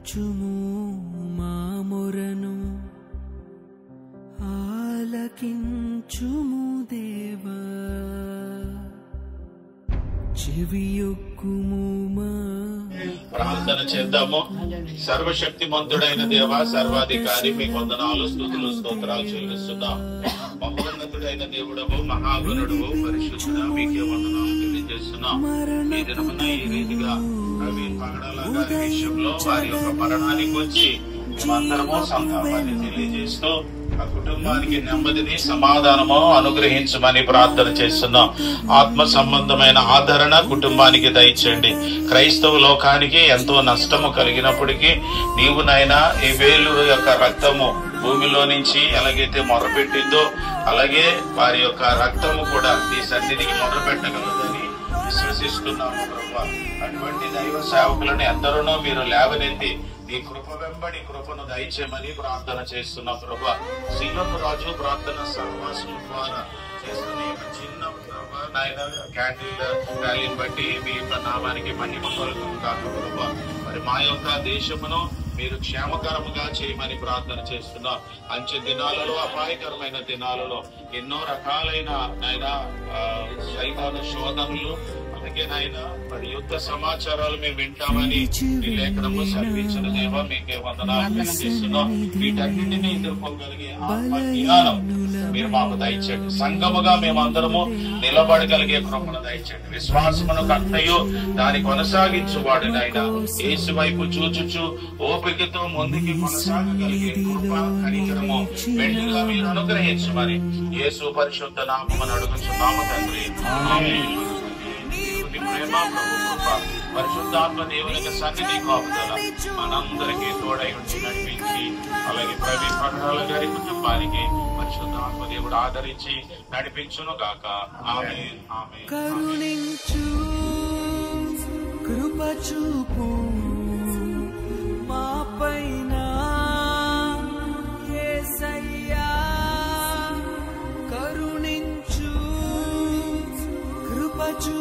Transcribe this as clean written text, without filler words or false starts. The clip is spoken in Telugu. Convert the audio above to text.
ఆలకించుము మా మొరను ఆలకించుము దేవా చెవియొక్కుము మా ప్రార్థన చేద్దాము. సర్వశక్తిమంతుడైన దేవ, సర్వాధికారి, మీ వందనాలు, స్తుతులు, స్తోత్రాలు చెల్లిస్తున్నాం. మహోన్నతుడైన దేవుడవు, మహాగుణుడవు, పరిశుద్ధుడా, మీకే వందనాలు తెలియజేస్తున్నాం. ఈ దినమున ఈ రీతిగా ప్రవీణ్ పగడాల గారి విషయంలో వారి యొక్క మరణానికి వచ్చి మేమందరము సంతాపాన్ని తెలియజేస్తూ ఆ కుటుంబానికి నెమ్మదిని, సమాధానము అనుగ్రహించమని ప్రార్థన చేస్తున్నాం. ఆత్మ సంబంధమైన ఆదరణ కుటుంబానికి దయచేయండి. క్రైస్తవ లోకానికి ఎంతో నష్టము కలిగినప్పటికీ నీవు నాయనా హేబెలు యొక్క రక్తము భూమిలో నుంచి ఎలాగైతే మొరపెట్టిందో అలాగే వారి యొక్క రక్తము కూడా నీ సన్నిధికి మొరపెట్టగలదని విశ్వసిస్తున్నాము ప్రభువా. అటువంటి దైవ సేవకులను ఎందరో మీరు లేవనెత్తి నీ కృప వెంబడి కృపను దయచేయమని ప్రార్థన చేస్తున్నా ప్రభువా. సీఎం రాజు ప్రార్థన సహవాసం ద్వారా చేస్తున్న చిన్న నాయన క్యాండిల్ ర్యాలీని బట్టి మీ యొక్క నామానికి మహిమ కలుగును కాక ప్రభువా. మరి మా యొక్క దేశమును మీరు క్షేమకరముగా చేయమని ప్రార్థన చేస్తున్నా. అంచె దినాలలో, అపాయకరమైన దినాలలో ఎన్నో రకాలైన నాయన సైతాను శోధనలు అలాగే నాయన మరి యుద్ధ సమాచారాలు మేము వింటామని ఈ లేఖనము సెలవించిన దేవ మీకే వందనాలు తెలియజేస్తున్నాం. వీటన్నింటినీ ఎదుర్కోగలిగే ఆత్మ జ్ఞానం మీరు మాకు దయచేయండి. సంఘముగా మేమందరము నిలబడగలిగే కృపను దయచేయండి. విశ్వాసమును కట్టయు దాన్ని కొనసాగించువాడు నాయన యేసు వైపు చూచుచు ఓపికతో ముందుకి కొనసాగగలిగే కృప కనికరము మెండుగా మీరు అనుగ్రహించమని యేసు పరిశుద్ధ నామమున అడుగుచున్నాము తండ్రి. ఆమేన్. ప్రేమ, ప్రభు కృప, పరిశుద్ధాత్మ దేవునికి సన్నిధి కాపుదల మనందరికీ తోడై ఉండి నడిపించి అలాగే ప్రవీణ్ పగడాల గారి కుటుంబానికి పరిశుద్ధాత్మ దేవుడు ఆదరించి నడిపించును గాక. ఆమేన్. ఆమేన్. కరుణించు కృప చూపు మా పైన యేసయ్యా. కరుణించు కృప చూపు